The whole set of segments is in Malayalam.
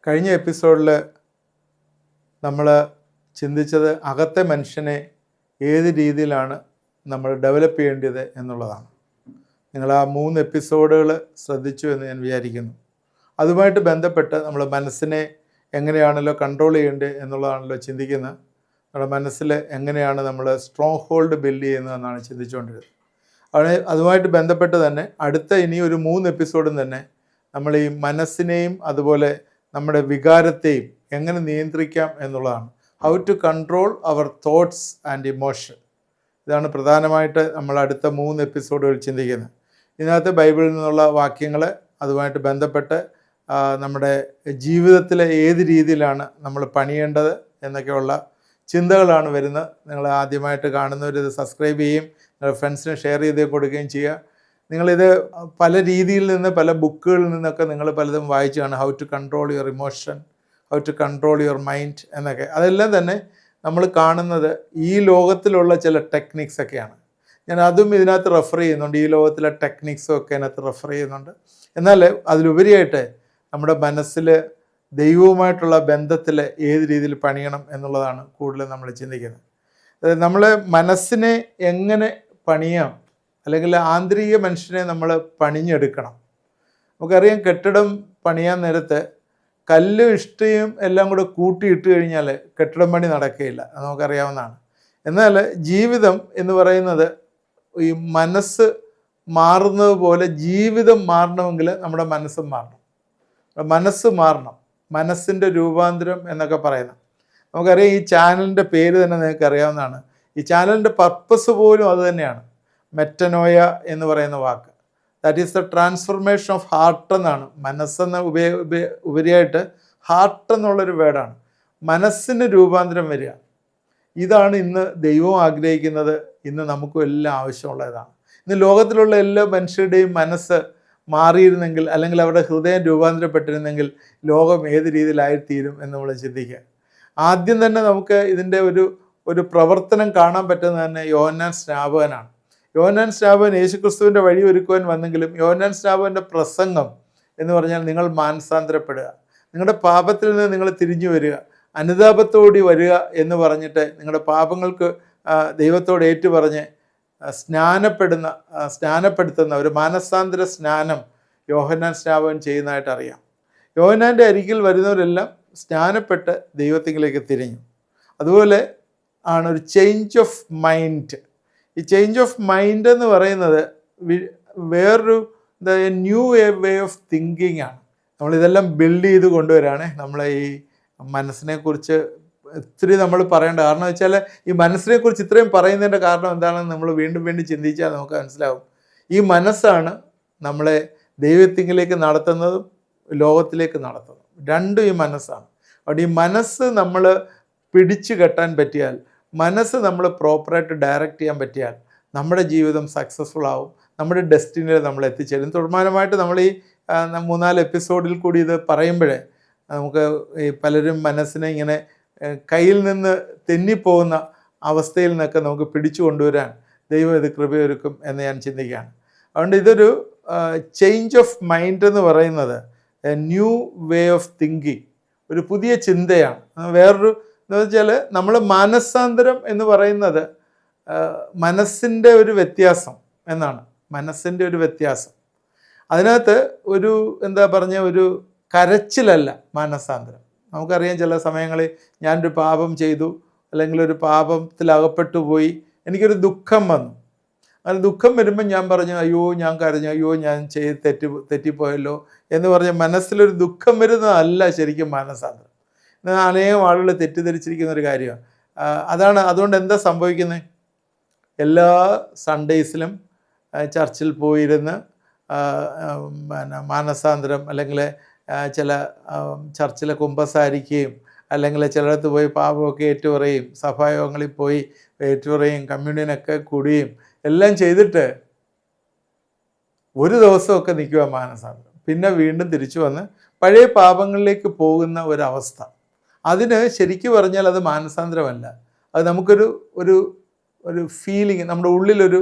കഴിഞ്ഞ എപ്പിസോഡിൽ നമ്മൾ ചിന്തിച്ചത് അകത്തെ മനുഷ്യനെ ഏത് രീതിയിലാണ് നമ്മൾ ഡെവലപ്പ് ചെയ്യേണ്ടത് എന്നുള്ളതാണ്. നിങ്ങൾ ആ 3 എപ്പിസോഡുകൾ ശ്രദ്ധിച്ചു എന്ന് ഞാൻ വിചാരിക്കുന്നു. അതുമായിട്ട് ബന്ധപ്പെട്ട് നമ്മൾ മനസ്സിനെ എങ്ങനെയാണല്ലോ കൺട്രോൾ ചെയ്യേണ്ടത് എന്നുള്ളതാണല്ലോ ചിന്തിക്കുന്നത്. നമ്മുടെ മനസ്സിൽ എങ്ങനെയാണ് നമ്മൾ സ്ട്രോങ് ഹോൾഡ് ബിൽഡ് ചെയ്യുന്നതെന്നാണ് ചിന്തിച്ചുകൊണ്ടിരുന്നത്. അതുമായിട്ട് ബന്ധപ്പെട്ട് തന്നെ അടുത്ത ഇനി ഒരു 3 എപ്പിസോഡും തന്നെ നമ്മൾ ഈ മനസ്സിനെയും അതുപോലെ നമ്മുടെ വികാരത്തെയും എങ്ങനെ നിയന്ത്രിക്കാം എന്നുള്ളതാണ്. How to control our thoughts and emotion. ഇതാണ് പ്രധാനമായിട്ട് നമ്മൾ അടുത്ത 3 എപ്പിസോഡുകൾ ചിന്തിക്കുന്നത്. ഇതിനകത്ത് ബൈബിളിൽ നിന്നുള്ള വാക്യങ്ങൾ അതുമായിട്ട് ബന്ധപ്പെട്ട് നമ്മുടെ ജീവിതത്തിൽ ഏത് രീതിയിലാണ് നമ്മൾ പണിയേണ്ടത് എന്നൊക്കെയുള്ള ചിന്തകളാണ് വരുന്നത്. നിങ്ങൾ ആദ്യമായിട്ട് കാണുന്നവർ ഇത് സബ്സ്ക്രൈബ് ചെയ്യുകയും നിങ്ങളുടെ ഫ്രണ്ട്സിന് ഷെയർ ചെയ്ത് കൊടുക്കുകയും ചെയ്യുക. നിങ്ങളിത് പല രീതിയിൽ നിന്ന് പല ബുക്കുകളിൽ നിന്നൊക്കെ നിങ്ങൾ പലതും വായിച്ചു കാണും. How to control your emotion, how to control your mind എന്നൊക്കെ. അതെല്ലാം തന്നെ നമ്മൾ കാണുന്നത് ഈ ലോകത്തിലുള്ള ചില ടെക്നിക്സൊക്കെയാണ്. ഞാൻ അതും ഇതിനകത്ത് റെഫർ ചെയ്യുന്നുണ്ട്. ഈ ലോകത്തിലെ ടെക്നിക്സും ഒക്കെ അതിനകത്ത് റെഫർ ചെയ്യുന്നുണ്ട്. എന്നാൽ അതിലുപരിയായിട്ട് നമ്മുടെ മനസ്സിൽ ദൈവവുമായിട്ടുള്ള ബന്ധത്തിൽ ഏത് രീതിയിൽ പണിയണം എന്നുള്ളതാണ് കൂടുതൽ നമ്മൾ ചിന്തിക്കുന്നത്. നമ്മൾ മനസ്സിനെ എങ്ങനെ പണിയാം, അല്ലെങ്കിൽ ആന്തരിക മനുഷ്യനെ നമ്മൾ പണിഞ്ഞെടുക്കണം. നമുക്കറിയാം, കെട്ടിടം പണിയാൻ നേരത്ത് കല്ലും ഇഷ്ടിയും എല്ലാം കൂടെ കൂട്ടിയിട്ട് കഴിഞ്ഞാൽ കെട്ടിടം പണി നടക്കുകയില്ല. അത് നമുക്കറിയാവുന്നതാണ്. എന്നാൽ ജീവിതം എന്ന് പറയുന്നത് ഈ മനസ്സ് മാറുന്നത് പോലെ ജീവിതം മാറണമെങ്കിൽ നമ്മുടെ മനസ്സും മാറണം. മനസ്സ് മാറണം, മനസ്സിൻ്റെ രൂപാന്തരം എന്നൊക്കെ പറയുന്നത്. നമുക്കറിയാം, ഈ ചാനലിൻ്റെ പേര് തന്നെ നിങ്ങൾക്ക് അറിയാവുന്നതാണ്. ഈ ചാനലിൻ്റെ പർപ്പസ് പോലും അത് തന്നെയാണ്. മെറ്റനോയ എന്ന് പറയുന്ന വാക്ക്, that is the transformation of heart എന്നാണ്. മനസ്സെന്ന ഉപരിയായിട്ട് ഹാർട്ട് എന്നുള്ളൊരു വേർഡാണ്. മനസ്സിന് രൂപാന്തരം വരിക. ഇതാണ് ഇന്ന് ദൈവം ആഗ്രഹിക്കുന്നത്. ഇന്ന് നമുക്കും എല്ലാം ആവശ്യമുള്ളതാണ്. ഇന്ന് ലോകത്തിലുള്ള എല്ലാ മനുഷ്യരുടെയും മനസ്സ് മാറിയിരുന്നെങ്കിൽ, അല്ലെങ്കിൽ അവരുടെ ഹൃദയം രൂപാന്തരപ്പെട്ടിരുന്നെങ്കിൽ ലോകം ഏത് രീതിയിലായിത്തീരും എന്ന് നമ്മൾ ചിന്തിക്കുക. ആദ്യം തന്നെ നമുക്ക് ഇതിൻ്റെ ഒരു പ്രവർത്തനം കാണാൻ പറ്റുന്നത് തന്നെ യോഹന്നാൻ സ്നാപകനാണ്. യോഹന്നാൻ സ്നാപകൻ യേശുക്രിസ്തുവിൻ്റെ വഴി ഒരുക്കുവാൻ വന്നെങ്കിലും യോഹന്നാൻ സ്നാപകൻ്റെ പ്രസംഗം എന്ന് പറഞ്ഞാൽ നിങ്ങൾ മാനസാന്തരപ്പെടുക, നിങ്ങളുടെ പാപത്തിൽ നിന്ന് നിങ്ങൾ തിരിഞ്ഞു വരിക, അനുതാപത്തോടി വരിക എന്ന് പറഞ്ഞിട്ട് നിങ്ങളുടെ പാപങ്ങൾക്ക് ദൈവത്തോട് ഏറ്റുപറഞ്ഞ് സ്നാനപ്പെടുത്തുന്ന ഒരു മാനസാന്തര സ്നാനം യോഹന്നാൻ സ്നാപകൻ ചെയ്യുന്നതായിട്ട് അറിയാം. യോഹന്നാൻ്റെ അരികിൽ വരുന്നവരെല്ലാം സ്നാനപ്പെട്ട് ദൈവത്തിലേക്ക് തിരിഞ്ഞു. അതുപോലെ ആണ് ഒരു ചേഞ്ച് ഓഫ് മൈൻഡ്. ഈ ചേഞ്ച് ഓഫ് മൈൻഡ് എന്ന് പറയുന്നത് വേറൊരു ന്യൂ വേ ഓഫ് തിങ്കിങ് ആണ്. നമ്മളിതെല്ലാം ബിൽഡ് ചെയ്ത് കൊണ്ടുവരാണ്. നമ്മളെ ഈ മനസ്സിനെക്കുറിച്ച് ഇത്തിരി നമ്മൾ പറയേണ്ട കാരണം വെച്ചാൽ, ഈ മനസ്സിനെക്കുറിച്ച് ഇത്രയും പറയുന്നതിൻ്റെ കാരണം എന്താണെന്ന് നമ്മൾ വീണ്ടും വീണ്ടും ചിന്തിച്ചാൽ നമുക്ക് മനസ്സിലാവും. ഈ മനസ്സാണ് നമ്മളെ ദൈവത്തിങ്കിലേക്ക് നടത്തുന്നതും ലോകത്തിലേക്ക് നടത്തുന്നതും. രണ്ടും ഈ മനസ്സാണ്. അതുകൊണ്ട് ഈ മനസ്സ് നമ്മൾ പിടിച്ചു കെട്ടാൻ പറ്റിയാൽ, മനസ്സ് നമ്മൾ പ്രോപ്പറായിട്ട് ഡയറക്റ്റ് ചെയ്യാൻ പറ്റിയാൽ നമ്മുടെ ജീവിതം സക്സസ്ഫുൾ ആവും. നമ്മുടെ ഡെസ്റ്റിനിയിൽ നമ്മൾ എത്തിച്ചേരും. തുടർമാനമായിട്ട് നമ്മൾ ഈ 3-4 എപ്പിസോഡിൽ കൂടി ഇത് പറയുമ്പോഴേ നമുക്ക് ഈ പലരും മനസ്സിനെ ഇങ്ങനെ കയ്യിൽ നിന്ന് തെന്നിപ്പോകുന്ന അവസ്ഥയിൽ നിന്നൊക്കെ നമുക്ക് പിടിച്ചു കൊണ്ടുവരാൻ ദൈവം ഇത് കൃപയൊരുക്കും എന്ന് ഞാൻ ചിന്തിക്കുകയാണ്. അതുകൊണ്ട് ഇതൊരു ചേഞ്ച് ഓഫ് മൈൻഡ് എന്ന് പറയുന്നത് A new way of thinking, ഒരു പുതിയ ചിന്തയാണ്. വേറൊരു എന്ന് വെച്ചാൽ, നമ്മൾ മാനസാന്തരം എന്ന് പറയുന്നത് മനസ്സിൻ്റെ ഒരു വ്യത്യാസം എന്നാണ്. മനസ്സിൻ്റെ ഒരു വ്യത്യാസം. അതിനകത്ത് ഒരു കരച്ചിലല്ല മാനസാന്തരം. നമുക്കറിയാം, ചില സമയങ്ങളിൽ ഞാനൊരു പാപം ചെയ്തു, അല്ലെങ്കിൽ ഒരു പാപത്തിലകപ്പെട്ടു പോയി, എനിക്കൊരു ദുഃഖം വന്നു. അങ്ങനെ ദുഃഖം വരുമ്പം ഞാൻ പറഞ്ഞു, അയ്യോ ഞാൻ കരഞ്ഞു, അയ്യോ ഞാൻ തെറ്റിപ്പോയല്ലോ എന്ന് പറഞ്ഞ് മനസ്സിലൊരു ദുഃഖം വരുന്നതല്ല ശരിക്കും മാനസാന്തരം. അനേകം ആളുകൾ തെറ്റിദ്ധരിച്ചിരിക്കുന്ന ഒരു കാര്യമാണ്. അതുകൊണ്ട് എന്താ സംഭവിക്കുന്നത്? എല്ലാ സൺഡേസിലും ചർച്ചിൽ പോയിരുന്ന് മാനസാന്തരം, അല്ലെങ്കിൽ ചില ചർച്ചിലെ കുമ്പസാരിക്കുകയും, അല്ലെങ്കിൽ ചിലയിടത്ത് പോയി പാപമൊക്കെ ഏറ്റുപറയും, സഭായോഗങ്ങളിൽ പോയി ഏറ്റുപറയും, കമ്മ്യൂണിയനൊക്കെ കൂടുകയും എല്ലാം ചെയ്തിട്ട് ഒരു ദിവസമൊക്കെ നിൽക്കുക മാനസാന്തരം. പിന്നെ വീണ്ടും തിരിച്ചു വന്ന് പഴയ പാപങ്ങളിലേക്ക് പോകുന്ന ഒരവസ്ഥ. അതിന് ശരിക്കും പറഞ്ഞാൽ അത് മാനസാന്തരമല്ല. അത് നമുക്കൊരു ഫീലിംഗ്, നമ്മുടെ ഉള്ളിലൊരു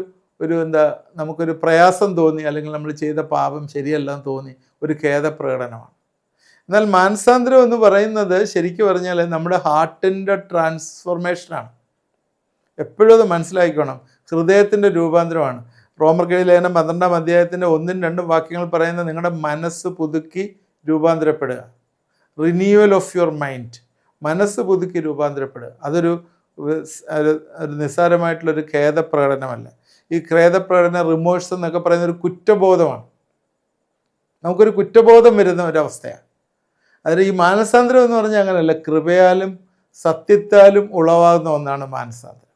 നമുക്കൊരു പ്രയാസം തോന്നി, അല്ലെങ്കിൽ നമ്മൾ ചെയ്ത പാപം ശരിയല്ലെന്ന് തോന്നി ഒരു ഖേദപ്രകടനമാണ്. എന്നാൽ മാനസാന്തരം എന്ന് പറയുന്നത് ശരിക്കും പറഞ്ഞാൽ നമ്മുടെ ഹാർട്ടിൻ്റെ ട്രാൻസ്ഫോർമേഷനാണ്. എപ്പോഴും അത് മനസ്സിലാക്കണം. ഹൃദയത്തിൻ്റെ രൂപാന്തരമാണ്. റോമർക്കെഴുതിയ ലേഖനം 12-ാം അധ്യായത്തിൻ്റെ 1-2 വാക്യങ്ങൾ പറയുന്നത് നിങ്ങളുടെ മനസ്സ് പുതുക്കി രൂപാന്തരപ്പെടുക. Renewal of your mind. മനസ്സ് പുതുക്കി രൂപാന്തരപ്പെടുക. അതൊരു നിസ്സാരമായിട്ടുള്ളൊരു ഖേദപ്രകടനമല്ല. ഈ ഖേദപ്രകടന റിമോഴ്സ് എന്നൊക്കെ പറയുന്ന ഒരു കുറ്റബോധമാണ്. നമുക്കൊരു കുറ്റബോധം വരുന്ന ഒരവസ്ഥയാണ്. അതിൽ ഈ മാനസാന്തരം എന്ന് പറഞ്ഞാൽ അങ്ങനെയല്ല, കൃപയാലും സത്യത്താലും ഉളവാകുന്ന ഒന്നാണ് മാനസാന്തരം.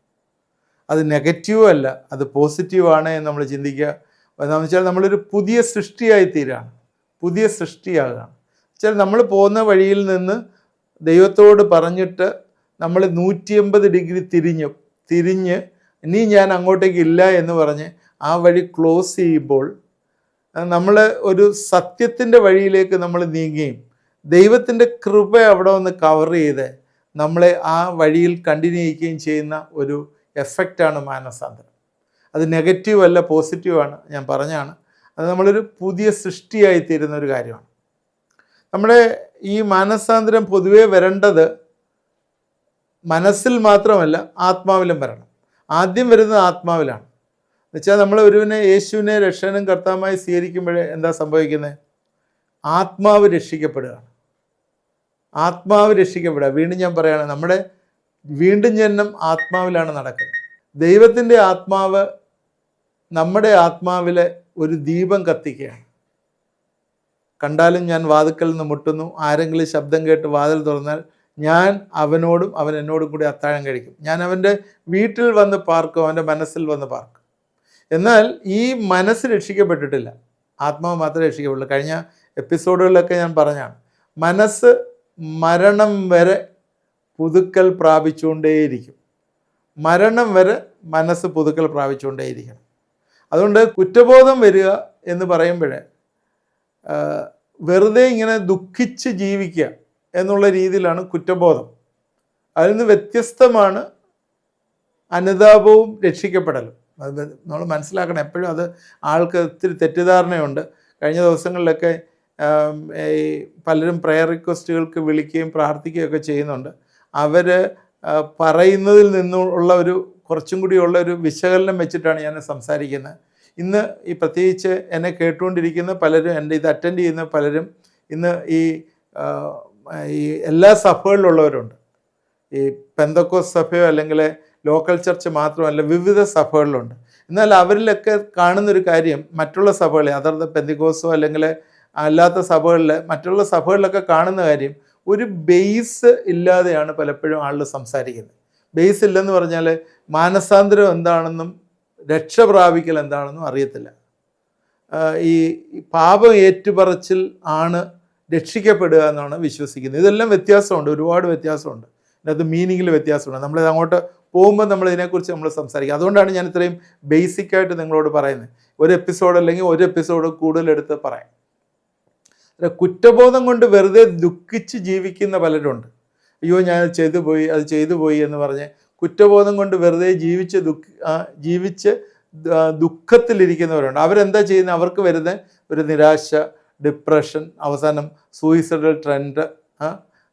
അത് നെഗറ്റീവും അല്ല, അത് പോസിറ്റീവാണ് എന്ന് നമ്മൾ ചിന്തിക്കുക. എന്താണെന്ന് വെച്ചാൽ നമ്മളൊരു പുതിയ സൃഷ്ടിയായി തീരുകയാണ്, പുതിയ സൃഷ്ടിയാകുകയാണ്. വെച്ചാൽ നമ്മൾ പോകുന്ന വഴിയിൽ നിന്ന് ദൈവത്തോട് പറഞ്ഞിട്ട് നമ്മൾ 180 ഡിഗ്രി തിരിഞ്ഞ് ഇനി ഞാൻ അങ്ങോട്ടേക്ക് ഇല്ല എന്ന് പറഞ്ഞ് ആ വഴി ക്ലോസ് ചെയ്യുമ്പോൾ നമ്മൾ ഒരു സത്യത്തിൻ്റെ വഴിയിലേക്ക് നമ്മൾ നീങ്ങുകയും ദൈവത്തിൻ്റെ കൃപ അവിടെ ഒന്ന് കവർ ചെയ്ത് നമ്മളെ ആ വഴിയിൽ കണ്ടിന്യൂ ചെയ്യുകയും ചെയ്യുന്ന ഒരു എഫക്റ്റാണ് മാനസാന്തരം. അത് നെഗറ്റീവ് അല്ല, പോസിറ്റീവാണ്. ഞാൻ പറഞ്ഞാണ്, അത് നമ്മളൊരു പുതിയ സൃഷ്ടിയായി തീരുന്ന ഒരു കാര്യമാണ്. നമ്മുടെ ഈ മാനസാന്തരം പൊതുവേ വരേണ്ടത് മനസ്സിൽ മാത്രമല്ല, ആത്മാവിലും വരണം. ആദ്യം വരുന്നത് ആത്മാവിലാണ്. എന്നുവെച്ചാൽ നമ്മൾ ഒരുവിനെ യേശുവിനെ രക്ഷകനും കർത്താവുമായി സ്വീകരിക്കുമ്പോഴേ എന്താ സംഭവിക്കുന്നത്? ആത്മാവ് രക്ഷിക്കപ്പെടുകയാണ്. ആത്മാവ് രക്ഷിക്കപ്പെടുക. വീണ്ടും ഞാൻ പറയുകയാണ്, നമ്മുടെ വീണ്ടും ജനനം ആത്മാവിലാണ് നടക്കുന്നത്. ദൈവത്തിൻ്റെ ആത്മാവ് നമ്മുടെ ആത്മാവിലെ ഒരു ദീപം കത്തിക്കുകയാണ്. കണ്ടാലും ഞാൻ വാതിൽക്കൽ നിന്ന് മുട്ടുന്നു, ആരെങ്കിലും ശബ്ദം കേട്ട് വാതിൽ തുറന്നാൽ ഞാൻ അവനോടും അവൻ എന്നോടും കൂടി അത്താഴം കഴിക്കും. ഞാൻ അവൻ്റെ വീട്ടിൽ വന്ന് പാർക്കും, അവൻ്റെ മനസ്സിൽ വന്ന് പാർക്കും. എന്നാൽ ഈ മനസ്സ് രക്ഷിക്കപ്പെട്ടിട്ടില്ല, ആത്മാവ് മാത്രമേ രക്ഷിക്കപ്പെട്ടുള്ളൂ. കഴിഞ്ഞ എപ്പിസോഡുകളിലൊക്കെ ഞാൻ പറഞ്ഞാണ്, മനസ്സ് മരണം വരെ പുതുക്കൽ പ്രാപിച്ചുകൊണ്ടേയിരിക്കും. മരണം വരെ മനസ്സ് പുതുക്കൽ പ്രാപിച്ചുകൊണ്ടേയിരിക്കണം. അതുകൊണ്ട് കുറ്റബോധം വരിക എന്ന് പറയുമ്പോഴേ വെറുതെ ഇങ്ങനെ ദുഃഖിച്ച് ജീവിക്കുക എന്നുള്ള രീതിയിലാണ് കുറ്റബോധം. അതിൽ നിന്ന് വ്യത്യസ്തമാണ് അനുതാപവും രക്ഷിക്കപ്പെടലും. അത് നമ്മൾ മനസ്സിലാക്കണം. എപ്പോഴും അത് ആൾക്ക് ഒത്തിരി തെറ്റിദ്ധാരണയുണ്ട്. കഴിഞ്ഞ ദിവസങ്ങളിലൊക്കെ ഈ പലരും പ്രെയർ റിക്വസ്റ്റുകൾക്ക് വിളിക്കുകയും പ്രാർത്ഥിക്കുകയൊക്കെ ചെയ്യുന്നുണ്ട്. അവർ പറയുന്നതിൽ നിന്നുള്ള ഒരു കുറച്ചും കൂടിയുള്ള ഒരു വിശകലനം വെച്ചിട്ടാണ് ഞാൻ സംസാരിക്കുന്നത്. ഇന്ന് ഈ പ്രത്യേകിച്ച് എന്നെ കേട്ടുകൊണ്ടിരിക്കുന്ന പലരും, എൻ്റെ ഇത് അറ്റൻഡ് ചെയ്യുന്ന പലരും ഇന്ന് ഈ എല്ലാ സഭകളിലുള്ളവരുണ്ട്. ഈ പെന്തക്കോസ് സഭയോ അല്ലെങ്കിൽ ലോക്കൽ ചർച്ച് മാത്രമല്ല, വിവിധ സഭകളിലുണ്ട്. എന്നാൽ അവരിലൊക്കെ കാണുന്നൊരു കാര്യം, മറ്റുള്ള സഭകളിൽ അതർ പെന്തക്കോസോ അല്ലെങ്കിൽ അല്ലാത്ത സഭകളിൽ മറ്റുള്ള സഭകളിലൊക്കെ കാണുന്ന കാര്യം, ഒരു ബേസ് ഇല്ലാതെയാണ് പലപ്പോഴും ആളുകൾ സംസാരിക്കുന്നത്. ബേസ് ഇല്ലെന്ന് പറഞ്ഞാൽ മാനസാന്തരം എന്താണെന്നും രക്ഷ പ്രാപിക്കൽ എന്താണെന്നും അറിയത്തില്ല. ഈ പാപം ഏറ്റുപറച്ചിൽ ആണ് രക്ഷിക്കപ്പെടുക എന്നാണ് വിശ്വസിക്കുന്നത്. ഇതെല്ലാം വ്യത്യാസമുണ്ട്, ഒരുപാട് വ്യത്യാസമുണ്ട്. ഇതിനകത്ത് മീനിങ്ങിൽ വ്യത്യാസമുണ്ട്. നമ്മളിത് അങ്ങോട്ട് പോകുമ്പോൾ നമ്മൾ ഇതിനെക്കുറിച്ച് നമ്മൾ സംസാരിക്കുക. അതുകൊണ്ടാണ് ഞാൻ ഇത്രയും ബേസിക്കായിട്ട് നിങ്ങളോട് പറയുന്നത്. ഒരു എപ്പിസോഡ് അല്ലെങ്കിൽ ഒരു എപ്പിസോഡ് കൂടുതലെടുത്ത് പറയാം. കുറ്റബോധം കൊണ്ട് വെറുതെ ദുഃഖിച്ച് ജീവിക്കുന്ന പലരുണ്ട്. അയ്യോ ഞാൻ അത് ചെയ്തു പോയി എന്ന് പറഞ്ഞ് കുറ്റബോധം കൊണ്ട് വെറുതെ ജീവിച്ച് ദുഃഖത്തിലിരിക്കുന്നവരുണ്ട്. അവരെന്താ ചെയ്യുന്നത്? അവർക്ക് വരുന്ന ഒരു നിരാശ, ഡിപ്രഷൻ, അവസാനം സൂയിസൈഡൽ ട്രെൻഡ്,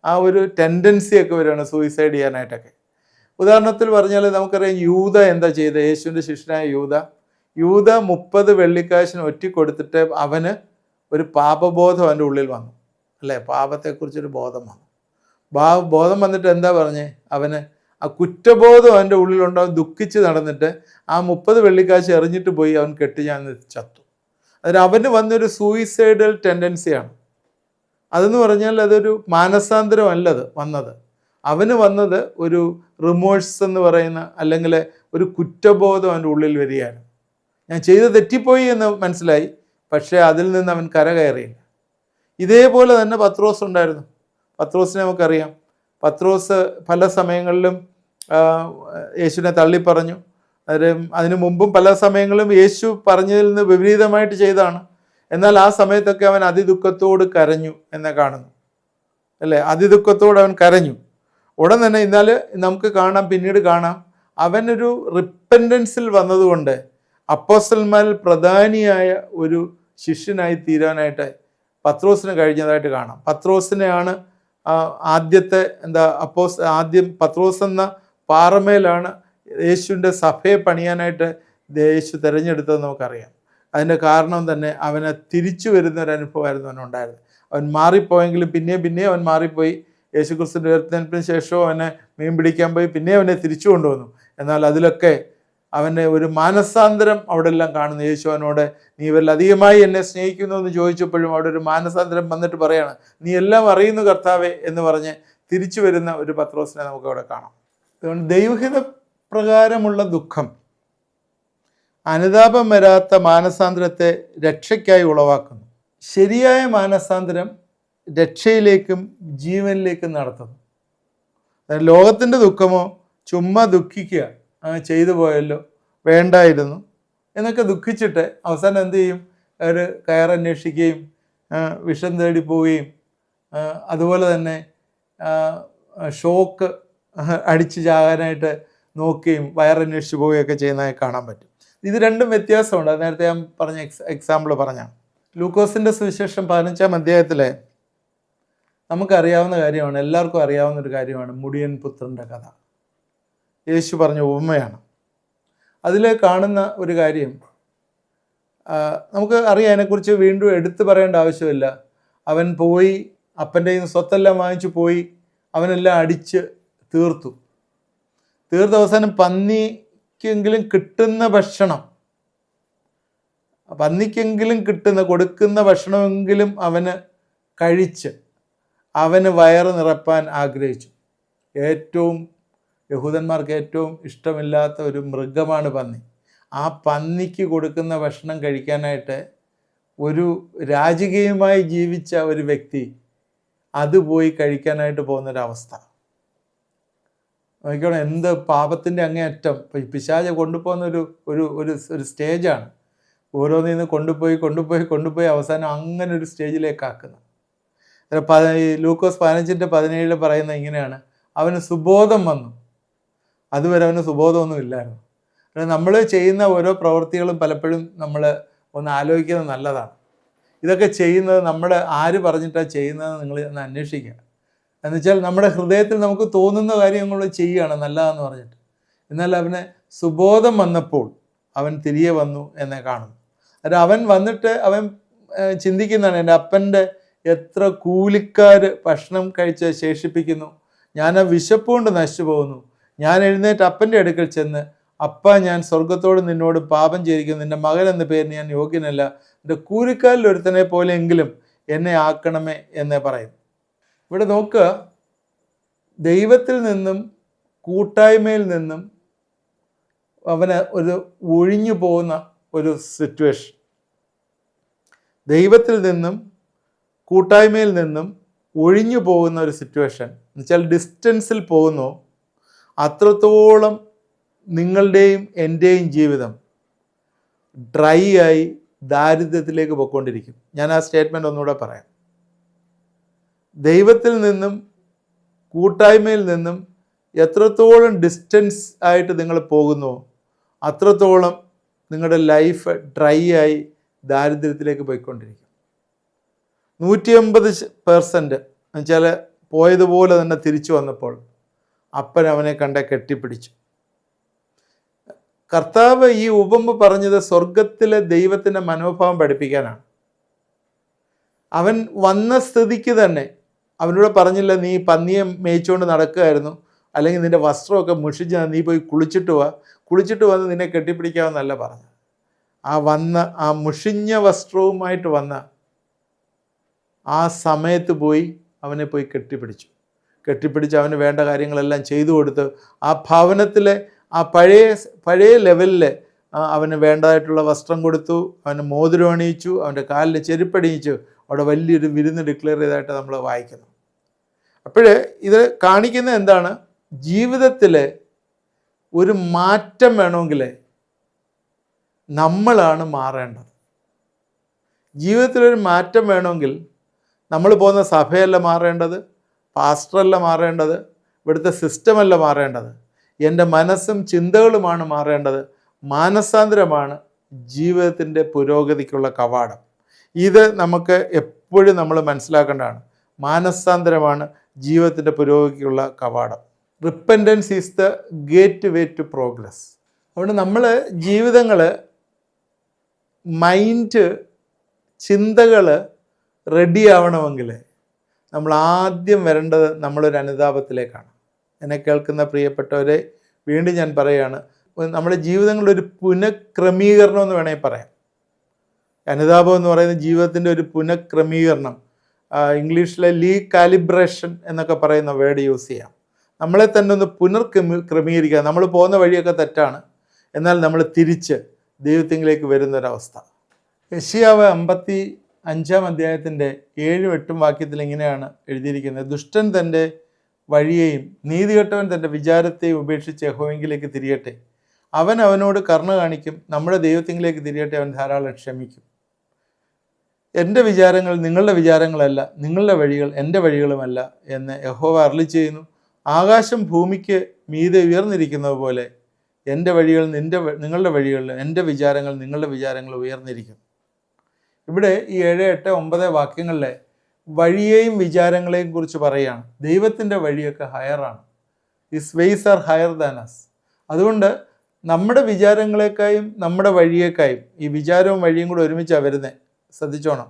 ആ ഒരു ടെൻഡൻസിയൊക്കെ വരികയാണ് സൂയിസൈഡ് ചെയ്യാനായിട്ടൊക്കെ. ഉദാഹരണത്തിൽ പറഞ്ഞാൽ നമുക്കറിയാം, യൂദ എന്താ ചെയ്തത്? യേശുവിൻ്റെ ശിഷ്യനായ യൂദ 30 വെള്ളിക്കാശിന് ഒറ്റിക്കൊടുത്തിട്ട് അവന് ഒരു പാപബോധം അവൻ്റെ ഉള്ളിൽ വന്നു, അല്ലേ? പാപത്തെക്കുറിച്ചൊരു ബോധം വന്നു. ബോധം വന്നിട്ട് എന്താ പറഞ്ഞേ? അവന് ആ കുറ്റബോധം അവൻ്റെ ഉള്ളിലുണ്ടാവും. ദുഃഖിച്ച് നടന്നിട്ട് ആ 30 വെള്ളിക്കാശ് എറിഞ്ഞിട്ട് പോയി അവൻ ഞാൻ ചത്തു. അതിന് അവന് വന്നൊരു സൂയിസൈഡൽ ടെൻഡൻസിയാണ്. അതെന്ന് പറഞ്ഞാൽ അതൊരു മാനസാന്തരം അല്ലത് വന്നത്. അവന് വന്നത് ഒരു റിമോഴ്സ് എന്ന് പറയുന്ന, അല്ലെങ്കിൽ ഒരു കുറ്റബോധം അവൻ്റെ ഉള്ളിൽ വരികയാണ്. ഞാൻ ചെയ്ത് തെറ്റിപ്പോയി എന്ന് മനസ്സിലായി, പക്ഷേ അതിൽ നിന്ന് അവൻ കരകയറിയില്ല. ഇതേപോലെ തന്നെ പത്രോസ് ഉണ്ടായിരുന്നു. പത്രോസിനെ നമുക്കറിയാം. പത്രോസ് പല സമയങ്ങളിലും യേശുവിനെ തള്ളിപ്പറഞ്ഞു. അതിനു മുമ്പും പല സമയങ്ങളും യേശു പറഞ്ഞതിൽ നിന്ന് വിപരീതമായിട്ട് ചെയ്താണ്. എന്നാൽ ആ സമയത്തൊക്കെ അവൻ അതിദുഃഖത്തോട് കരഞ്ഞു എന്ന് കാണുന്നു, അല്ലേ? അതിദുഃഖത്തോട് അവൻ കരഞ്ഞു. ഉടൻ തന്നെ എന്നാൽ നമുക്ക് കാണാം, പിന്നീട് കാണാം, അവനൊരു റിപ്പൻറ്റൻസിൽ വന്നതുകൊണ്ട് അപ്പോസ്തലന്മാരിൽ പ്രധാനിയായ ഒരു ശിഷ്യനായി തീരാനായിട്ട് പത്രോസിന് കഴിഞ്ഞതായിട്ട് കാണാം. പത്രോസിനെയാണ് ആദ്യത്തെ ആദ്യം പത്രോസ് എന്ന പാറമേലാണ് യേശുവിൻ്റെ സഭയെ പണിയാനായിട്ട് യേശു തിരഞ്ഞെടുത്തത് നമുക്കറിയാം. അതിൻ്റെ കാരണം തന്നെ അവന് തിരിച്ചു വരുന്ന ഒരു അനുഭവമായിരുന്നു അവനുണ്ടായിരുന്നത്. അവൻ മാറിപ്പോയെങ്കിലും പിന്നെയും അവൻ മാറിപ്പോയി. യേശുക്രിസ്തുവിൻ്റെ ഉയർത്തെഴുന്നേൽപ്പിന് ശേഷവും അവനെ മീൻ പിടിക്കാൻ പോയി, പിന്നെ അവനെ തിരിച്ചു കൊണ്ടുവന്നു. എന്നാൽ അതിലൊക്കെ അവൻ്റെ ഒരു മാനസാന്തരം അവിടെ എല്ലാം കാണുന്നു. യേശു അവനോട് നീ അധികമായി എന്നെ സ്നേഹിക്കുന്നു എന്ന് ചോദിച്ചപ്പോഴും അവിടെ ഒരു മാനസാന്തരം വന്നിട്ട് പറയാണ്, നീ എല്ലാം അറിയുന്നു കർത്താവേ എന്ന് പറഞ്ഞ് തിരിച്ചു വരുന്ന ഒരു പത്രോസിനെ നമുക്ക് അവിടെ കാണാം. അതുകൊണ്ട് ദൈവഹിത പ്രകാരമുള്ള ദുഃഖം അനുതാപം വരാത്ത മാനസാന്തരത്തെ രക്ഷയ്ക്കായി ഉളവാക്കുന്നു. ശരിയായ മാനസാന്തരം രക്ഷയിലേക്കും ജീവനിലേക്കും നടത്തുന്നു. ലോകത്തിൻ്റെ ദുഃഖമോ ചുമ്മാ ദുഃഖിക്കുക, ചെയ്തു പോയല്ലോ, വേണ്ടായിരുന്നു എന്നൊക്കെ ദുഃഖിച്ചിട്ട് അവസാനം എന്ത് ചെയ്യും? ഒരു കയറന്വേഷിക്കുകയും വിഷം തേടി പോവുകയും അതുപോലെ തന്നെ ഷോക്ക് അടിച്ച് ചാകാനായിട്ട് നോക്കുകയും വയറന്വേഷിച്ച് പോവുകയൊക്കെ ചെയ്യുന്നതായി കാണാൻ പറ്റും. ഇത് രണ്ടും വ്യത്യാസമുണ്ട്. അത് നേരത്തെ ഞാൻ പറഞ്ഞ എക്സാമ്പിൾ പറഞ്ഞാണ്. ലൂക്കോസിൻ്റെ സുവിശേഷം 15-ാം അധ്യായത്തിലെ നമുക്കറിയാവുന്ന കാര്യമാണ്, എല്ലാവർക്കും അറിയാവുന്ന ഒരു കാര്യമാണ് മുടിയൻ പുത്രൻ്റെ കഥ. യേശു പറഞ്ഞ ഉപമയാണ്. അതിൽ കാണുന്ന ഒരു കാര്യം നമുക്ക് അറിയാം. അതിനെക്കുറിച്ച് വീണ്ടും എടുത്തു പറയേണ്ട ആവശ്യമില്ല. അവൻ പോയി അപ്പൻ്റെ കയ്യിൽ നിന്ന് സ്വത്തെല്ലാം വാങ്ങിച്ചു പോയി, അവനെല്ലാം അടിച്ച് തീർത്ത അവസാനം പന്നിക്കെങ്കിലും കിട്ടുന്ന ഭക്ഷണം, കൊടുക്കുന്ന ഭക്ഷണമെങ്കിലും അവന് കഴിച്ച് അവന് വയറ് നിറപ്പാൻ ആഗ്രഹിച്ചു. യഹൂദന്മാർക്ക് ഏറ്റവും ഇഷ്ടമില്ലാത്ത ഒരു മൃഗമാണ് പന്നി. ആ പന്നിക്ക് കൊടുക്കുന്ന ഭക്ഷണം കഴിക്കാനായിട്ട് ഒരു രാജകീയമായി ജീവിച്ച ഒരു വ്യക്തി അത് പോയി കഴിക്കാനായിട്ട് പോകുന്നൊരവസ്ഥ നോക്കിക്കോണം. എന്ത് പാപത്തിൻ്റെ അങ്ങേയറ്റം. പിശാച കൊണ്ടുപോകുന്ന ഒരു സ്റ്റേജാണ്. ഓരോന്നിൽ നിന്ന് കൊണ്ടുപോയി അവസാനം അങ്ങനെ ഒരു സ്റ്റേജിലേക്കാക്കുന്നത്. ലൂക്കോസ് 15:17 പറയുന്നത് ഇങ്ങനെയാണ്, അവന് സുബോധം വന്നു. അതുവരെ അവന് സുബോധമൊന്നും ഇല്ലായിരുന്നു. നമ്മൾ ചെയ്യുന്ന ഓരോ പ്രവൃത്തികളും പലപ്പോഴും നമ്മൾ ഒന്ന് ആലോചിക്കുന്നത് നല്ലതാണ്. ഇതൊക്കെ ചെയ്യുന്നത് നമ്മുടെ ആര് പറഞ്ഞിട്ടാണ് ചെയ്യുന്നതെന്ന് നിങ്ങൾ ഒന്ന് അന്വേഷിക്കുക. എന്നുവെച്ചാൽ നമ്മുടെ ഹൃദയത്തിൽ നമുക്ക് തോന്നുന്ന കാര്യങ്ങൾ ചെയ്യുകയാണ് നല്ലതെന്ന് പറഞ്ഞിട്ട്. എന്നാൽ അവന് സുബോധം വന്നപ്പോൾ അവൻ തിരികെ വന്നു എന്നെ കാണുന്നു. അത് അവൻ വന്നിട്ട് അവൻ ചിന്തിക്കുന്നതാണ്, എൻ്റെ അപ്പൻ്റെ എത്ര കൂലിക്കാർ ഭക്ഷണം കഴിച്ച് ശേഷിപ്പിക്കുന്നു, ഞാൻ ആ വിശപ്പ് കൊണ്ട് നശിച്ചു പോകുന്നു. ഞാൻ എഴുന്നേറ്റ് അപ്പൻ്റെ അടുക്കൽ ചെന്ന്, അപ്പ ഞാൻ സ്വർഗത്തോട് നിന്നോട് പാപം ചെയ്തിരിക്കുന്നു, നിൻ്റെ മകൻ എന്ന പേരിന് ഞാൻ യോഗ്യനല്ല, എൻ്റെ കൂലിക്കാരിൽ ഒരുത്തനെ പോലെയെങ്കിലും എന്നെ ആക്കണമേ എന്നേ പറയും. ഇവിടെ നോക്കുക, ദൈവത്തിൽ നിന്നും കൂട്ടായ്മയിൽ നിന്നും അവന് ഒരു ഒഴിഞ്ഞു പോകുന്ന ഒരു സിറ്റുവേഷൻ. ദൈവത്തിൽ നിന്നും കൂട്ടായ്മയിൽ നിന്നും ഒഴിഞ്ഞു പോകുന്ന ഒരു സിറ്റുവേഷൻ എന്നുവെച്ചാൽ ഡിസ്റ്റൻസിൽ പോകുന്നു. അത്രത്തോളം നിങ്ങളുടെയും എൻ്റെയും ജീവിതം ഡ്രൈ ആയി ദാരിദ്ര്യത്തിലേക്ക് പോയിക്കൊണ്ടിരിക്കും. ഞാൻ ആ സ്റ്റേറ്റ്മെൻറ്റ് ഒന്നുകൂടെ പറയാം. ദൈവത്തിൽ നിന്നും കൂട്ടായ്മയിൽ നിന്നും എത്രത്തോളം ഡിസ്റ്റൻസ് ആയിട്ട് നിങ്ങൾ പോകുന്നു, അത്രത്തോളം നിങ്ങളുടെ ലൈഫ് ഡ്രൈ ആയി ദാരിദ്ര്യത്തിലേക്ക് പോയിക്കൊണ്ടിരിക്കും. 150% എന്നുവെച്ചാൽ പോയതുപോലെ തന്നെ തിരിച്ചു വന്നപ്പോൾ അപ്പൻ അവനെ കെട്ടിപ്പിടിച്ചു. കർത്താവ് ഈ ഉപമ പറഞ്ഞത് സ്വർഗത്തിലെ ദൈവത്തിൻ്റെ മനോഭാവം പഠിപ്പിക്കാനാണ്. അവൻ വന്ന സ്ഥിതിക്ക് തന്നെ അവനോട് പറഞ്ഞില്ല, നീ പന്നിയെ മേയിച്ചുകൊണ്ട് നടക്കുകയായിരുന്നു, അല്ലെങ്കിൽ നിൻ്റെ വസ്ത്രമൊക്കെ മുഷിച്ച് നീ പോയി കുളിച്ചിട്ട് വന്ന് നിന്നെ കെട്ടിപ്പിടിക്കാമെന്നല്ല പറഞ്ഞത്. ആ മുഷിഞ്ഞ വസ്ത്രവുമായിട്ട് വന്ന ആ സമയത്ത് അവനെ പോയി കെട്ടിപ്പിടിച്ച് അവന് വേണ്ട കാര്യങ്ങളെല്ലാം ചെയ്തു കൊടുത്ത് ആ ഭവനത്തിലെ ആ പഴയ ലെവലിൽ അവന് വേണ്ടതായിട്ടുള്ള വസ്ത്രം കൊടുത്തു, അവന് മോതിരം അണിയിച്ചു, അവൻ്റെ കാലിൽ ചെരുപ്പണിയിച്ചു. അവിടെ വലിയൊരു വിരുന്ന് ഡിക്ലെയർ ചെയ്തതായിട്ട് നമ്മൾ വായിക്കുന്നു. അപ്പോഴേ ഇത് കാണിക്കുന്നത് എന്താണ്? ജീവിതത്തിൽ ഒരു മാറ്റം വേണമെങ്കിൽ നമ്മളാണ് മാറേണ്ടത്. ജീവിതത്തിലൊരു മാറ്റം വേണമെങ്കിൽ നമ്മൾ പോകുന്ന സഭയല്ല മാറേണ്ടത്, പാസ്റ്ററല്ല മാറേണ്ടത്, ഇവിടുത്തെ സിസ്റ്റമല്ല മാറേണ്ടത്, എൻ്റെ മനസ്സും ചിന്തകളുമാണ് മാറേണ്ടത്. മാനസാന്തരമാണ് ജീവിതത്തിൻ്റെ പുരോഗതിക്കുള്ള കവാടം. ഇത് നമുക്ക് എപ്പോഴും നമ്മൾ മനസ്സിലാക്കേണ്ടതാണ്. മാനസാന്തരമാണ് ജീവിതത്തിൻ്റെ പുരോഗതിക്കുള്ള കവാടം. Repentance is the gateway to progress. അതുകൊണ്ട് നമ്മൾ ജീവിതങ്ങൾ, മൈൻഡ്, ചിന്തകൾ റെഡി ആവണമെങ്കിൽ നമ്മൾ ആദ്യം വരേണ്ടത് നമ്മളൊരു അനുതാപത്തിലേക്കാണ്. എന്നെ കേൾക്കുന്ന പ്രിയപ്പെട്ടവരെ, വീണ്ടും ഞാൻ പറയുകയാണ്, നമ്മുടെ ജീവിതങ്ങളിലൊരു പുനഃക്രമീകരണം എന്ന് വേണമെങ്കിൽ പറയാം. അനുതാപം എന്ന് പറയുന്നത് ജീവിതത്തിൻ്റെ ഒരു പുനഃക്രമീകരണം. ഇംഗ്ലീഷിലെ കാലിബ്രേഷൻ എന്നൊക്കെ പറയുന്ന വേർഡ് യൂസ് ചെയ്യാം. നമ്മളെ തന്നെ ഒന്ന് ക്രമീകരിക്കുക. നമ്മൾ പോകുന്ന വഴിയൊക്കെ തെറ്റാണ്, എന്നാൽ നമ്മൾ തിരിച്ച് ദൈവത്തിലേക്ക് വരുന്നൊരവസ്ഥ. യെശയ്യാവ് 55-ാം അധ്യായത്തിൻ്റെ 7-8 വാക്യത്തിൽ ഇങ്ങനെയാണ് എഴുതിയിരിക്കുന്നത്: ദുഷ്ടൻ തൻ്റെ വഴിയെയും നീതികെട്ടവൻ തൻ്റെ വിചാരത്തെയും ഉപേക്ഷിച്ച് യഹോവയിലേക്ക് തിരിയട്ടെ. അവൻ അവനോട് കരുണ കാണിക്കും. നമ്മുടെ ദൈവത്തിലേക്ക് തിരിയട്ടെ, അവൻ ധാരാളം ക്ഷമിക്കും. എൻ്റെ വിചാരങ്ങൾ നിങ്ങളുടെ വിചാരങ്ങളല്ല, നിങ്ങളുടെ വഴികൾ എൻ്റെ വഴികളുമല്ല എന്ന് യഹോവ അരുളിച്ചെയ്യുന്നു. ആകാശം ഭൂമിക്ക് മീതെ ഉയർന്നിരിക്കുന്നത് പോലെ എൻ്റെ വഴികൾ നിങ്ങളുടെ വഴികളിലും എൻ്റെ വിചാരങ്ങൾ നിങ്ങളുടെ വിചാരങ്ങൾ ഉയർന്നിരിക്കും. ഇവിടെ ഈ 7, 8, 9 വാക്യങ്ങളിലെ വഴിയെയും വിചാരങ്ങളെയും കുറിച്ച് പറയുകയാണ്. ദൈവത്തിൻ്റെ വഴിയൊക്കെ ഹയറാണ്. His ways are higher than us. അതുകൊണ്ട് നമ്മുടെ വിചാരങ്ങളെക്കായും നമ്മുടെ വഴിയേക്കായും, ഈ വിചാരവും വഴിയും കൂടെ ഒരുമിച്ചാണ് വരുന്നത്, ശ്രദ്ധിച്ചോണം.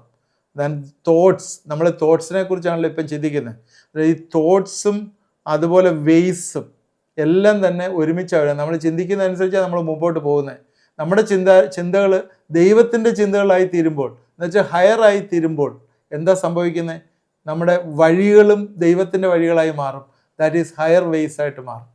ദാൻ തോട്ട്സ്, നമ്മൾ തോട്ട്സിനെ കുറിച്ചാണല്ലോ ഇപ്പം ചിന്തിക്കുന്നത്. ഈ തോട്ട്സും അതുപോലെ വെയ്സും എല്ലാം തന്നെ ഒരുമിച്ചാണ് വരുന്നത്. നമ്മൾ ചിന്തിക്കുന്നതനുസരിച്ചാണ് നമ്മൾ മുമ്പോട്ട് പോകുന്നത്. നമ്മുടെ ചിന്തകൾ ദൈവത്തിൻ്റെ ചിന്തകളായി തീരുമ്പോൾ, എന്നുവെച്ചാൽ ഹയറായി തീരുമ്പോൾ എന്താ സംഭവിക്കുന്നത്? നമ്മുടെ വഴികളും ദൈവത്തിൻ്റെ വഴികളായി മാറും. ദാറ്റ് ഈസ് ഹയർ വെയ്സ് ആയിട്ട് മാറും.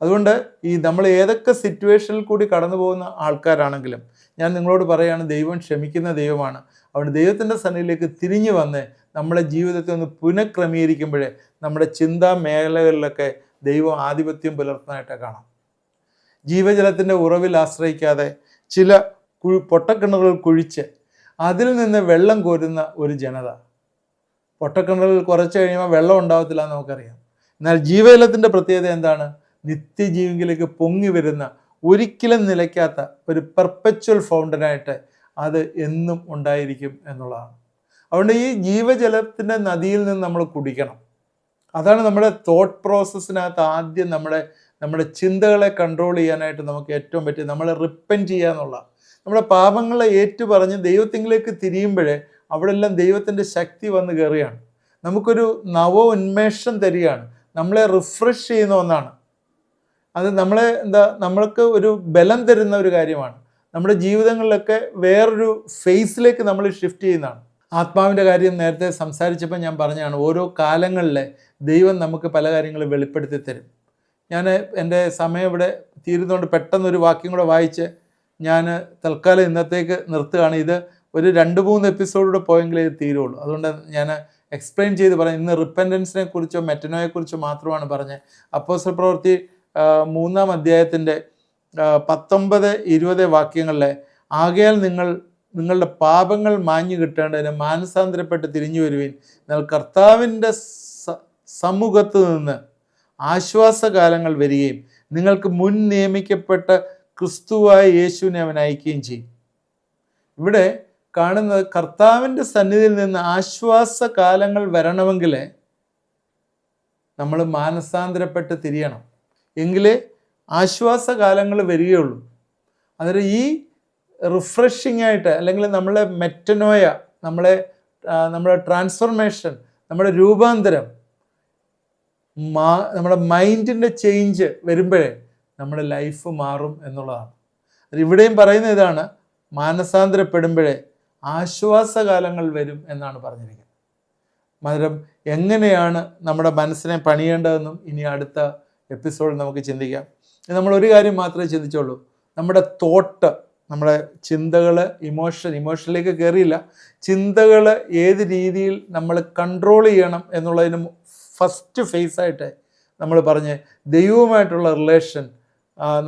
അതുകൊണ്ട് ഈ നമ്മൾ ഏതൊക്കെ സിറ്റുവേഷനിൽ കൂടി കടന്നു പോകുന്ന ആൾക്കാരാണെങ്കിലും ഞാൻ നിങ്ങളോട് പറയുകയാണ്, ദൈവം ക്ഷമിക്കുന്ന ദൈവമാണ്. അതുകൊണ്ട് ദൈവത്തിൻ്റെ സന്നിധിയിലേക്ക് തിരിഞ്ഞു വന്ന് നമ്മുടെ ജീവിതത്തെ ഒന്ന് പുനഃക്രമീകരിക്കുമ്പോഴേ നമ്മുടെ ചിന്താ മേഖലകളിലൊക്കെ ദൈവം ആധിപത്യം പുലർത്തുന്നതായിട്ട് കാണാം. ജീവജലത്തിൻ്റെ ഉറവിൽ ആശ്രയിക്കാതെ ചില പൊട്ടക്കിണറുകൾ കുഴിച്ച് അതിൽ നിന്ന് വെള്ളം കോരുന്ന ഒരു ജനത. പൊട്ടക്കിണറുകൾ കുറച്ച് കഴിയുമ്പോൾ വെള്ളം ഉണ്ടാകത്തില്ല എന്ന് നമുക്കറിയാം. എന്നാൽ ജീവജലത്തിൻ്റെ പ്രത്യേകത എന്താണ്? നിത്യജീവികളിലേക്ക് പൊങ്ങി വരുന്ന, ഒരിക്കലും നിലയ്ക്കാത്ത ഒരു പെർപ്പച്വൽ ഫൗണ്ടനായിട്ട് അത് എന്നും ഉണ്ടായിരിക്കും എന്നുള്ളതാണ്. അതുകൊണ്ട് ഈ ജീവജലത്തിൻ്റെ നദിയിൽ നിന്ന് നമ്മൾ കുടിക്കണം. അതാണ് നമ്മുടെ തോട്ട് പ്രോസസ്സിനകത്ത് ആദ്യം നമ്മുടെ ചിന്തകളെ കൺട്രോൾ ചെയ്യാനായിട്ട് നമുക്ക് ഏറ്റവും പറ്റിയ, നമ്മൾ റിപ്പൻറ്റ് ചെയ്യുക എന്നുള്ള, നമ്മുടെ പാപങ്ങളെ ഏറ്റുപറഞ്ഞ് ദൈവത്തിലേക്ക് തിരിയുമ്പോഴേ അവിടെല്ലാം ദൈവത്തിൻ്റെ ശക്തി വന്ന് കയറുകയാണ്. നമുക്കൊരു ഉന്മേഷം തരികയാണ്, നമ്മളെ റിഫ്രഷ് ചെയ്യുന്ന ഒന്നാണ്. അത് നമ്മൾക്ക് ഒരു ബലം തരുന്ന ഒരു കാര്യമാണ്. നമ്മുടെ ജീവിതങ്ങളിലൊക്കെ വേറൊരു ഫേസിലേക്ക് നമ്മൾ ഷിഫ്റ്റ് ചെയ്യുന്നതാണ്. ആത്മാവിൻ്റെ കാര്യം നേരത്തെ സംസാരിച്ചപ്പോൾ ഞാൻ പറഞ്ഞതാണ്, ഓരോ കാലങ്ങളിലെ ദൈവം നമുക്ക് പല കാര്യങ്ങളും വെളിപ്പെടുത്തി തരും. ഞാൻ എൻ്റെ സമയം ഇവിടെ തീരുന്നതുകൊണ്ട് പെട്ടെന്നൊരു വാക്യം കൂടെ വായിച്ച് ഞാൻ തൽക്കാലം ഇന്നത്തേക്ക് നിർത്തുകയാണ്. ഇത് ഒരു 2-3 എപ്പിസോഡിലൂടെ പോയെങ്കിലേ ഇത് തീരുള്ളൂ. അതുകൊണ്ട് ഞാൻ എക്സ്പ്ലെയിൻ ചെയ്ത് പറയാം. ഇന്ന് റിപ്പൻറ്റൻസിനെ കുറിച്ചോ മെറ്റനോയെക്കുറിച്ചോ മാത്രമാണ് പറഞ്ഞത്. അപ്പോസ്തല പ്രവൃത്തി 3-ാം അധ്യായത്തിൻ്റെ 19-20 വാക്യങ്ങളിലെ ആകയാൽ നിങ്ങളുടെ പാപങ്ങൾ മാഞ്ഞു കിട്ടേണ്ടതിന് മാനസാന്തരപ്പെട്ട് തിരിഞ്ഞു വരുവിൻ. എന്നാൽ കർത്താവിൻ്റെ സമ്മുഖത്ത് നിന്ന് ആശ്വാസകാലങ്ങൾ വരികയും നിങ്ങൾക്ക് മുൻ നിയമിക്കപ്പെട്ട ക്രിസ്തുവായ യേശുവിനെ അവൻ അയക്കുകയും ചെയ്യും. ഇവിടെ കാണുന്നത് കർത്താവിൻ്റെ സന്നിധിയിൽ നിന്ന് ആശ്വാസകാലങ്ങൾ വരണമെങ്കിൽ നമ്മൾ മാനസാന്തരപ്പെട്ട് തിരിയണം. എങ്കിലേ ആശ്വാസകാലങ്ങൾ വരികയുള്ളൂ. അന്നേരം ഈ റിഫ്രഷിംഗ് ആയിട്ട്, അല്ലെങ്കിൽ നമ്മളെ മെറ്റനോയ, നമ്മുടെ ട്രാൻസ്ഫർമേഷൻ, നമ്മുടെ രൂപാന്തരം, നമ്മുടെ മൈൻഡിൻ്റെ ചേഞ്ച് വരുമ്പോഴേ നമ്മുടെ ലൈഫ് മാറും എന്നുള്ളതാണ്. ഇവിടെയും പറയുന്ന ഇതാണ്, മാനസാന്തരപ്പെടുമ്പോഴേ ആശ്വാസകാലങ്ങൾ വരും എന്നാണ് പറഞ്ഞിരിക്കുന്നത്. മധുരം എങ്ങനെയാണ് നമ്മുടെ മനസ്സിനെ പണിയേണ്ടതെന്നും ഇനി അടുത്ത എപ്പിസോഡിൽ നമുക്ക് ചിന്തിക്കാം. നമ്മളൊരു കാര്യം മാത്രമേ ചിന്തിച്ചുള്ളൂ, നമ്മുടെ തോട്ട്, നമ്മുടെ ചിന്തകൾ, ഇമോഷനിലേക്ക് കയറിയില്ല, ചിന്തകൾ ഏത് രീതിയിൽ നമ്മൾ കൺട്രോൾ ചെയ്യണം എന്നുള്ളതിന് ഫസ്റ്റ് ഫേസായിട്ട് നമ്മൾ പറഞ്ഞ് ദൈവവുമായിട്ടുള്ള റിലേഷൻ,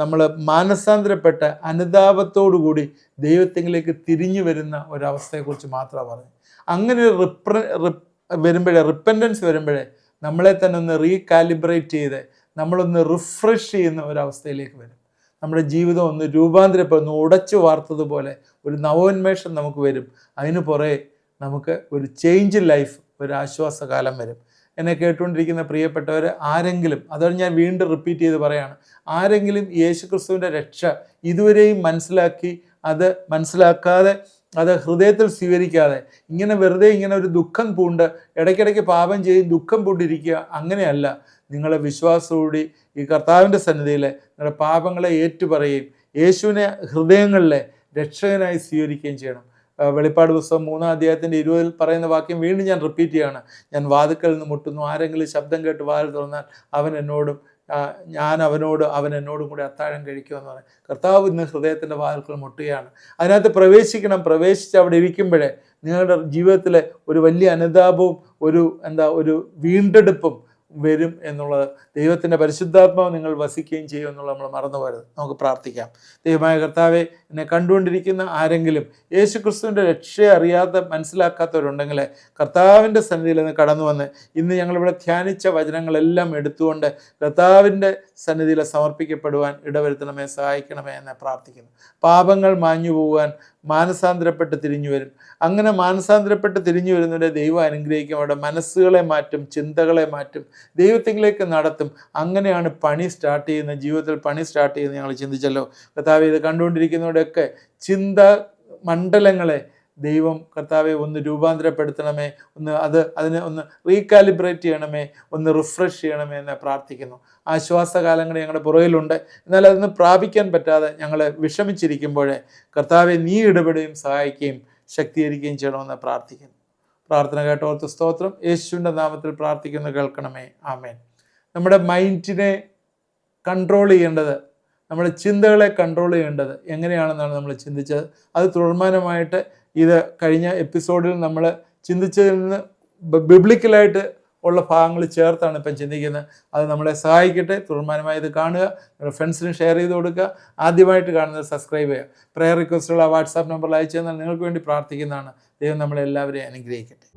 നമ്മൾ മാനസാന്തരപ്പെട്ട അനുതാപത്തോടുകൂടി ദൈവത്തിലേക്ക് തിരിഞ്ഞു വരുന്ന ഒരവസ്ഥയെക്കുറിച്ച് മാത്രമാണ് പറഞ്ഞത്. അങ്ങനെ റിപ്പൻറ്റൻസ് വരുമ്പോഴേ നമ്മളെ തന്നെ ഒന്ന് റീകാലിബ്രേറ്റ് ചെയ്ത് നമ്മളൊന്ന് റിഫ്രഷ് ചെയ്യുന്ന ഒരവസ്ഥയിലേക്ക് വരും. നമ്മുടെ ജീവിതം ഒന്ന് രൂപാന്തരപ്പെടുന്നു, ഉടച്ചു വാർത്തതുപോലെ ഒരു നവോന്മേഷം നമുക്ക് വരും. അതിന് പുറകെ നമുക്ക് ഒരു ചേഞ്ച് ലൈഫ്, ഒരു ആശ്വാസകാലം വരും. എന്നെ കേട്ടുകൊണ്ടിരിക്കുന്ന പ്രിയപ്പെട്ടവർ ആരെങ്കിലും, അതാണ് ഞാൻ വീണ്ടും റിപ്പീറ്റ് ചെയ്ത് പറയാണ്, ആരെങ്കിലും യേശുക്രിസ്തുവിൻ്റെ രക്ഷ ഇതുവരെയും മനസ്സിലാക്കാതെ അത് ഹൃദയത്തിൽ സ്വീകരിക്കാതെ ഇങ്ങനെ വെറുതെ ഇങ്ങനെ ഒരു ദുഃഖം പൂണ്ട് ഇടയ്ക്കിടയ്ക്ക് പാപം ചെയ്ത് ദുഃഖം പൂണ്ടിരിക്കുക, അങ്ങനെയല്ല. നിങ്ങളെ വിശ്വാസത്തോടെ ഈ കർത്താവിൻ്റെ സന്നിധിയിൽ നിങ്ങളുടെ പാപങ്ങളെ ഏറ്റുപറയുകയും യേശുവിനെ ഹൃദയങ്ങളിലെ രക്ഷകനായി സ്വീകരിക്കുകയും ചെയ്യണം. വെളിപ്പാട് പുസ്തകം 3-ാം അധ്യായത്തിൻ്റെ 20 പറയുന്ന വാക്യം വീണ്ടും ഞാൻ റിപ്പീറ്റ് ചെയ്യാണ്. ഞാൻ വാതിൽക്കൽ നിന്ന് മുട്ടുന്നു, ആരെങ്കിലും ശബ്ദം കേട്ട് വാതിൽ തുറന്നാൽ അവൻ എന്നോടും ഞാൻ അവനോട്, അവൻ എന്നോടും കൂടി അത്താഴം കഴിക്കുമെന്ന് പറയും. കർത്താവ് ഇന്ന് ഹൃദയത്തിൻ്റെ വാതിൽക്കൽ മുട്ടുകയാണ്. അതിനകത്ത് പ്രവേശിക്കണം. പ്രവേശിച്ച് അവിടെ ഇരിക്കുമ്പോഴേ നിങ്ങളുടെ ജീവിതത്തിലെ ഒരു വലിയ അനുതാപവും ഒരു വീണ്ടെടുപ്പും വരും എന്നുള്ളത്, ദൈവത്തിൻ്റെ പരിശുദ്ധാത്മാവ് നിങ്ങൾ വസിക്കുകയും ചെയ്യും എന്നുള്ളത് നമ്മൾ മറന്നു പോകരുത്. നമുക്ക് പ്രാർത്ഥിക്കാം. ദൈവമായ കർത്താവെ, എന്നെ കണ്ടുകൊണ്ടിരിക്കുന്ന ആരെങ്കിലും യേശുക്രിസ്തുവിൻ്റെ രക്ഷയെ അറിയാതെ മനസ്സിലാക്കാത്തവരുണ്ടെങ്കിൽ കർത്താവിൻ്റെ സന്നിധിയിൽ നിന്ന് കടന്നു വന്ന് ഇന്ന് ഞങ്ങളിവിടെ ധ്യാനിച്ച വചനങ്ങളെല്ലാം എടുത്തുകൊണ്ട് കർത്താവിൻ്റെ സന്നിധിയിൽ സമർപ്പിക്കപ്പെടുവാൻ ഇടവരുത്തണമേ, സഹായിക്കണമേ എന്ന് പ്രാർത്ഥിക്കുന്നു. പാപങ്ങൾ മാഞ്ഞു പോകാൻ മാനസാന്തരപ്പെട്ട് തിരിഞ്ഞു വരും. അങ്ങനെ മാനസാന്തരപ്പെട്ട് തിരിഞ്ഞു വരുന്നവരെ ദൈവം അനുഗ്രഹിക്കും. അവരുടെ മനസ്സുകളെ മാറ്റും, ചിന്തകളെ മാറ്റും, ദൈവത്തിലേക്ക് നടത്തും. അങ്ങനെയാണ് പണി സ്റ്റാർട്ട് ചെയ്യുന്നത്, ജീവിതത്തിൽ പണി സ്റ്റാർട്ട് ചെയ്യുന്നത് ഞങ്ങൾ ചിന്തിച്ചല്ലോ. കർത്താവെ, ഇത് കണ്ടുകൊണ്ടിരിക്കുന്നവരുടെയൊക്കെ ചിന്ത മണ്ഡലങ്ങളെ ദൈവം കർത്താവെ ഒന്ന് രൂപാന്തരപ്പെടുത്തണമേ, അതിനെ ഒന്ന് റീകാലിബ്രേറ്റ് ചെയ്യണമേ, ഒന്ന് റിഫ്രഷ് ചെയ്യണമേ എന്ന് പ്രാർത്ഥിക്കുന്നു. ആശ്വാസകാലങ്ങൾ ഞങ്ങളുടെ പുറകിലുണ്ട്. എന്നാൽ അതൊന്ന് പ്രാപിക്കാൻ പറ്റാതെ ഞങ്ങൾ വിഷമിച്ചിരിക്കുമ്പോഴേ കർത്താവെ നീ ഇടപെടുകയും സഹായിക്കുകയും ശക്തീകരിക്കുകയും ചെയ്യണമെന്ന് പ്രാർത്ഥിക്കുന്നു. പ്രാർത്ഥന കേട്ടോർത്ത് സ്തോത്രം. യേശുവിൻ്റെ നാമത്തിൽ പ്രാർത്ഥിക്കുന്നു, കേൾക്കണമേ. ആമേൻ. നമ്മുടെ മൈൻഡിനെ കൺട്രോൾ ചെയ്യേണ്ടത്, നമ്മുടെ ചിന്തകളെ കൺട്രോൾ ചെയ്യേണ്ടത് എങ്ങനെയാണെന്നാണ് നമ്മൾ ചിന്തിച്ചത്. അത് തുടർമാനമായിട്ട് ഇത് കഴിഞ്ഞ എപ്പിസോഡിൽ നമ്മൾ ചിന്തിച്ചതിൽ നിന്ന് ബിബ്ലിക്കലായിട്ട് ഉള്ള ഭാഗങ്ങൾ ചേർത്താണ് ഇപ്പം ചിന്തിക്കുന്നത്. അത് നമ്മളെ സഹായിക്കട്ടെ. തുടർമാനമായി ഇത് കാണുക, നിങ്ങളുടെ ഫ്രണ്ട്സിന് ഷെയർ ചെയ്ത് കൊടുക്കുക. ആദ്യമായിട്ട് കാണുന്നത് സബ്സ്ക്രൈബ് ചെയ്യുക. പ്രെയർ റിക്വസ്റ്റുള്ള വാട്സാപ്പ് നമ്പറിൽ അയച്ചു തന്നാൽ നിങ്ങൾക്ക് വേണ്ടി പ്രാർത്ഥിക്കുന്നതാണ്. ദൈവം നമ്മളെല്ലാവരെയും അനുഗ്രഹിക്കട്ടെ.